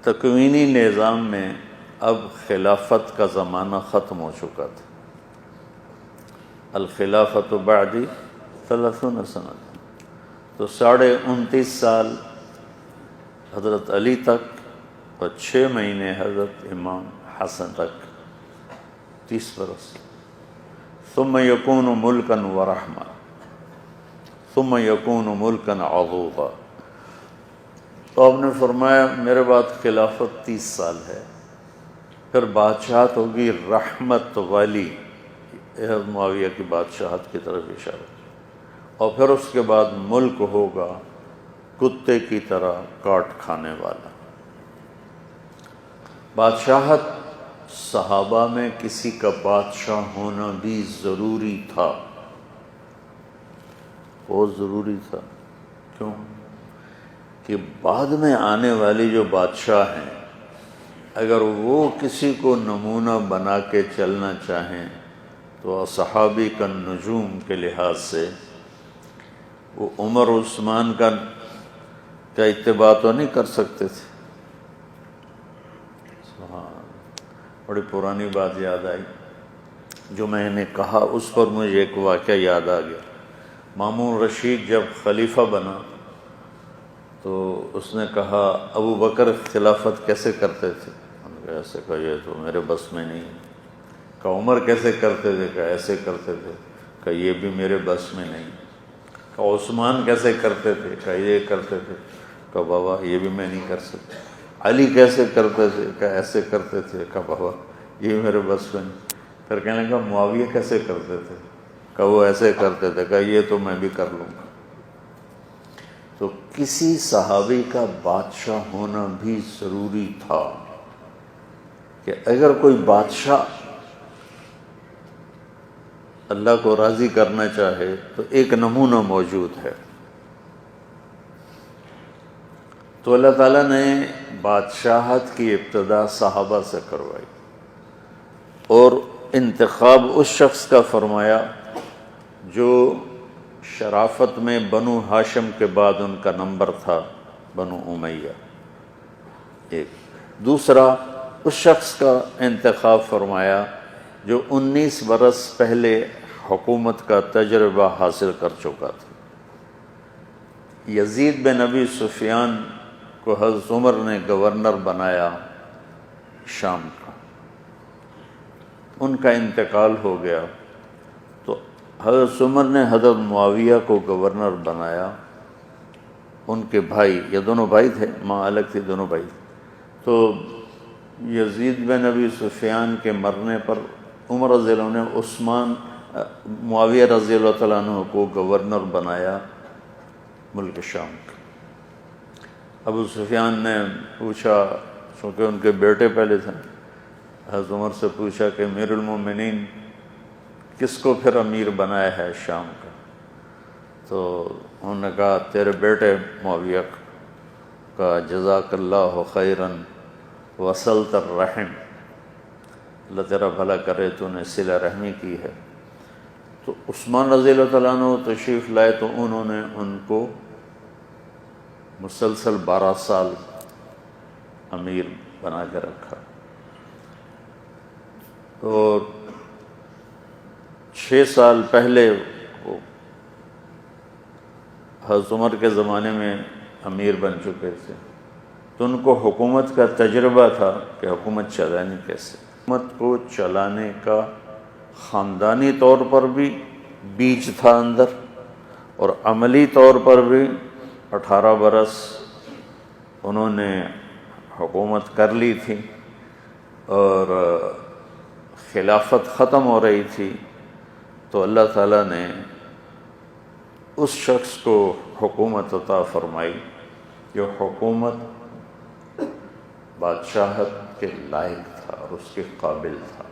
تکوینی نظام میں اب خلافت کا زمانہ ختم ہو چکا تھا. الخلافت بعدی 30 سنہ، تو 29.5 سال حضرت علی تک اور 6 مہینے حضرت امام حسن تک، 30 برس. ثم یکون ملکا ورحمہ، ثم یکون ملکا عضوضا. تو آپ نے فرمایا میرے بعد خلافت 30 سال ہے، پھر بادشاہت ہوگی رحمت والی، حضرت معاویہ کی بادشاہت کی طرف اشارہ، اور پھر اس کے بعد ملک ہوگا کتے کی طرح کاٹ کھانے والا. بادشاہت صحابہ میں کسی کا بادشاہ ہونا بھی ضروری تھا، بہت ضروری تھا. کیوں؟ کہ بعد میں آنے والے جو بادشاہ ہیں اگر وہ کسی کو نمونہ بنا کے چلنا چاہیں تو صحابی کا نجوم کے لحاظ سے وہ عمر عثمان کا اتباع تو نہیں کر سکتے تھے. بڑی پرانی بات یاد آئی جو میں نے کہا، اس پر مجھے ایک واقعہ یاد آ گیا. مامون رشید جب خلیفہ بنا تو اس نے کہا ابو بکر خلافت کیسے کرتے تھے؟ انہوں نے کہا ایسے. کہا یہ تو میرے بس میں نہیں. کہا عمر کیسے کرتے تھے؟ کہا ایسے کرتے تھے. کہا یہ بھی میرے بس میں نہیں. کہا عثمان کیسے کرتے تھے؟ کہا یہ کرتے تھے. کہا بابا یہ بھی میں نہیں کر سکتا. علی کیسے کرتے تھے؟ کہا ایسے کرتے تھے. کہا بابا یہ میرے بس میں نہیں. پھر کہنے لگا معاویہ کیسے کرتے تھے؟ کہا وہ ایسے کرتے تھے. کہا یہ تو میں بھی کر لوں گا. تو کسی صحابی کا بادشاہ ہونا بھی ضروری تھا کہ اگر کوئی بادشاہ اللہ کو راضی کرنا چاہے تو ایک نمونہ موجود ہے. تو اللہ تعالیٰ نے بادشاہت کی ابتدا صحابہ سے کروائی اور انتخاب اس شخص کا فرمایا جو شرافت میں بنو ہاشم کے بعد ان کا نمبر تھا، بنو امیہ. ایک دوسرا اس شخص کا انتخاب فرمایا جو 19 برس پہلے حکومت کا تجربہ حاصل کر چکا تھا. یزید بن ابی سفیان کو حضرت عمر نے گورنر بنایا شام کا. ان کا انتقال ہو گیا تو حضرت عمر نے حضرت معاویہ کو گورنر بنایا. ان کے بھائی، یہ دونوں بھائی تھے، ماں الگ تھی، دونوں بھائی تھے. تو یزید بن ابی سفیان کے مرنے پر عمر رضی اللہ عنہ نے معاویہ رضی اللہ تعالیٰ عنہ کو گورنر بنایا ملک شام کا. ابو سفیان نے پوچھا، چونکہ ان کے بیٹے پہلے تھے، حضرت عمر سے پوچھا کہ امیر المومنین کس کو پھر امیر بنایا ہے شام کا؟ تو انہوں نے کہا تیرے بیٹے معاویہ کا. جزاک اللہ خیراً وصلت الرحم، اللہ تیرا بھلا کرے، تو نے صلہ رحمی کی ہے. تو عثمان رضی اللہ تعالیٰ عنہ تشریف لائے تو انہوں نے ان کو مسلسل 12 سال امیر بنا کے رکھا. اور 6 سال پہلے وہ حضرت عمر کے زمانے میں امیر بن چکے تھے تو ان کو حکومت کا تجربہ تھا کہ حکومت چلانی کیسے. حکومت کو چلانے کا خاندانی طور پر بھی بیج تھا اندر، اور عملی طور پر بھی 18 برس انہوں نے حکومت کر لی تھی اور خلافت ختم ہو رہی تھی. تو اللہ تعالیٰ نے اس شخص کو حکومت عطا فرمائی جو حکومت بادشاہت کے لائق تھا اور اس کے قابل تھا.